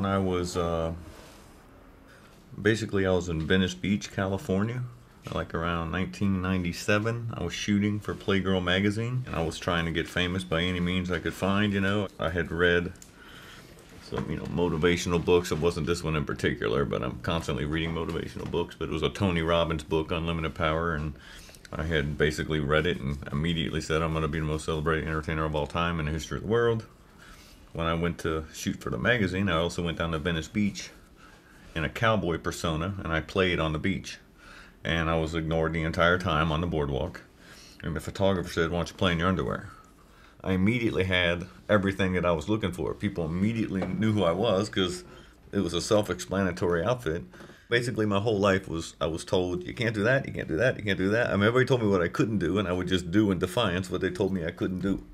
when I was, basically I was in Venice Beach, California, like around 1997. I was shooting for Playgirl magazine, and I was trying to get famous by any means I could find, you know. I had read some, you know, motivational books. It wasn't this one in particular, but I'm constantly reading motivational books. But it was a Tony Robbins book, Unlimited Power, and I had basically read it and immediately said I'm going to be the most celebrated entertainer of all time in the history of the world. When I went to shoot for the magazine, I also went down to Venice Beach in a cowboy persona, and I played on the beach. And I was ignored the entire time on the boardwalk. And the photographer said, "Why don't you play in your underwear?" I immediately had everything that I was looking for. People immediately knew who I was because it was a self-explanatory outfit. Basically, my whole life was, I was told, you can't do that, you can't do that, you can't do that. I mean, everybody told me what I couldn't do, and I would just do in defiance what they told me I couldn't do.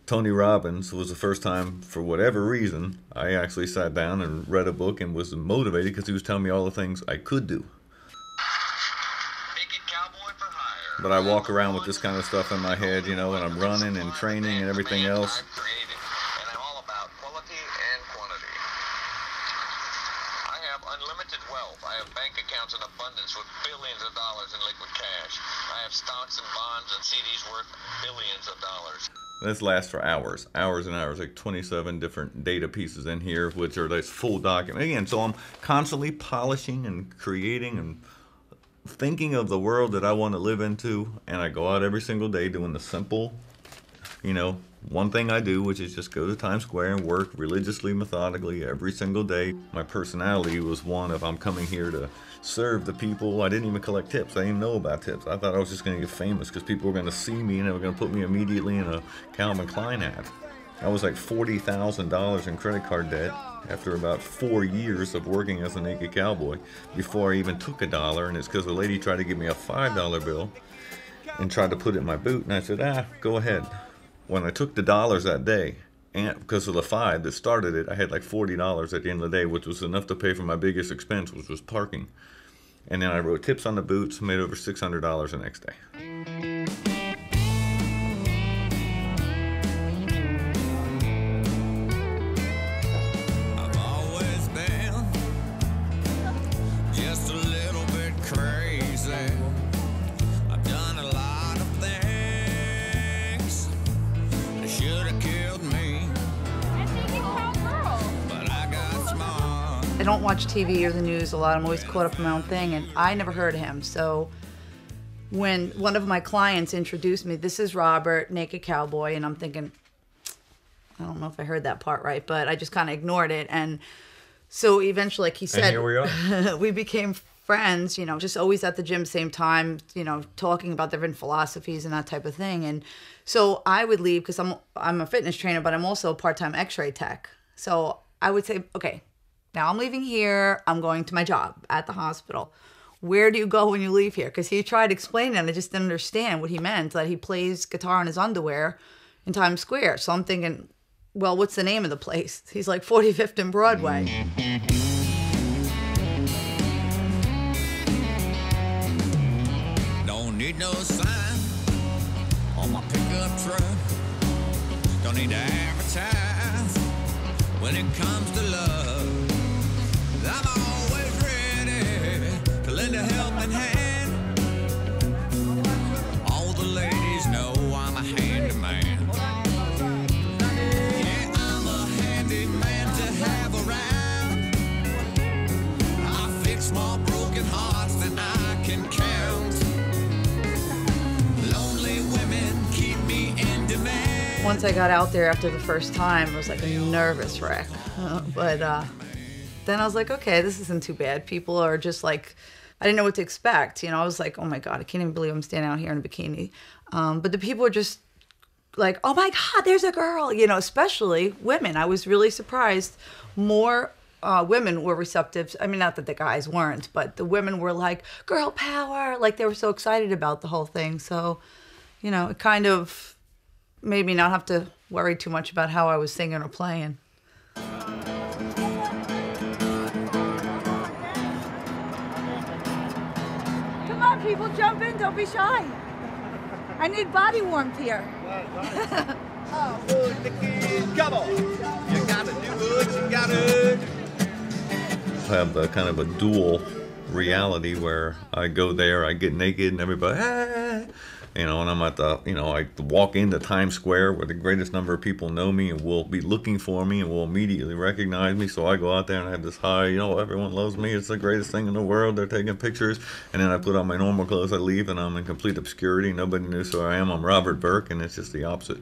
Tony Robbins was the first time, for whatever reason, I actually sat down and read a book and was motivated because he was telling me all the things I could do. Naked Cowboy for hire. But I walk around with this kind of stuff in my head, you know, when I'm running and training and everything else. And I'm all about quality and quantity. I have unlimited wealth. I have bank accounts in abundance with billions of dollars in liquid cash. I have stocks and bonds and CDs worth billions of dollars. This lasts for hours and hours, like 27 different data pieces in here, which are this full document. Again, so I'm constantly polishing and creating and thinking of the world that I want to live into, and I go out every single day doing the simple, you know, one thing I do, which is just go to Times Square and work religiously, methodically every single day. My personality was one of, I'm coming here to serve the people. I didn't even collect tips. I didn't even know about tips. I thought I was just going to get famous because people were going to see me and they were going to put me immediately in a Calvin Klein ad. I was like $40,000 in credit card debt after about 4 years of working as a naked cowboy before I even took $1, and it's because a lady tried to give me a $5 bill and tried to put it in my boot, and I said, go ahead. When I took the dollars that day, and because of the $5 that started it, I had like $40 at the end of the day, which was enough to pay for my biggest expense, which was parking. And then I wrote tips on the boots, made over $600 the next day. I've always been just a little bit crazy. I've done a lot of things that should have killed me. Naked Cowgirl. But I got smart. I don't watch TV or the news a lot. I'm always caught up in my own thing, and I never heard of him. So when one of my clients introduced me, this is Robert, Naked Cowboy, and I'm thinking, I don't know if I heard that part right, but I just kind of ignored it. And so eventually, like he said, And here we are. we became friends, you know, just always at the gym, same time, you know, talking about different philosophies and that type of thing. And so I would leave because I'm a fitness trainer, but I'm also a part-time x-ray tech. So I would say, okay, now I'm leaving here. I'm going to my job at the hospital. Where do you go when you leave here? Because he tried explaining it, and I just didn't understand what he meant, that he plays guitar in his underwear in Times Square. So I'm thinking, well, what's the name of the place? He's like 45th and Broadway. Don't need no sign on my pickup truck. Don't need to advertise when it comes to love. I'm always ready to lend a helping hand. All the ladies know I'm a handyman. Yeah, I'm a handyman to have around. I fix more broken hearts than I can count. Lonely women keep me in demand. Once I got out there after the first time, it was like a nervous wreck. But then I was like, okay, this isn't too bad. People are just like, I didn't know what to expect. You know, I was like, oh my God, I can't even believe I'm standing out here in a bikini. But the people were just like, oh my God, there's a girl, you know, especially women. I was really surprised. More women were receptive. I mean, not that the guys weren't, but the women were like, girl power. Like they were so excited about the whole thing. So, you know, it kind of made me not have to worry too much about how I was singing or playing. Come on, people, jump in. Don't be shy. I need body warmth here. Naked Cowboy. You gotta do what you gotta do. have the kind of a dual reality where I go there, I get naked, and everybody, hey! You know, and I'm at the, you know, I walk into Times Square where the greatest number of people know me and will be looking for me and will immediately recognize me. So I go out there and I have this high, you know, everyone loves me. It's the greatest thing in the world. They're taking pictures. And then I put on my normal clothes. I leave and I'm in complete obscurity. Nobody knows who I am. I'm Robert Burke, and it's just the opposite.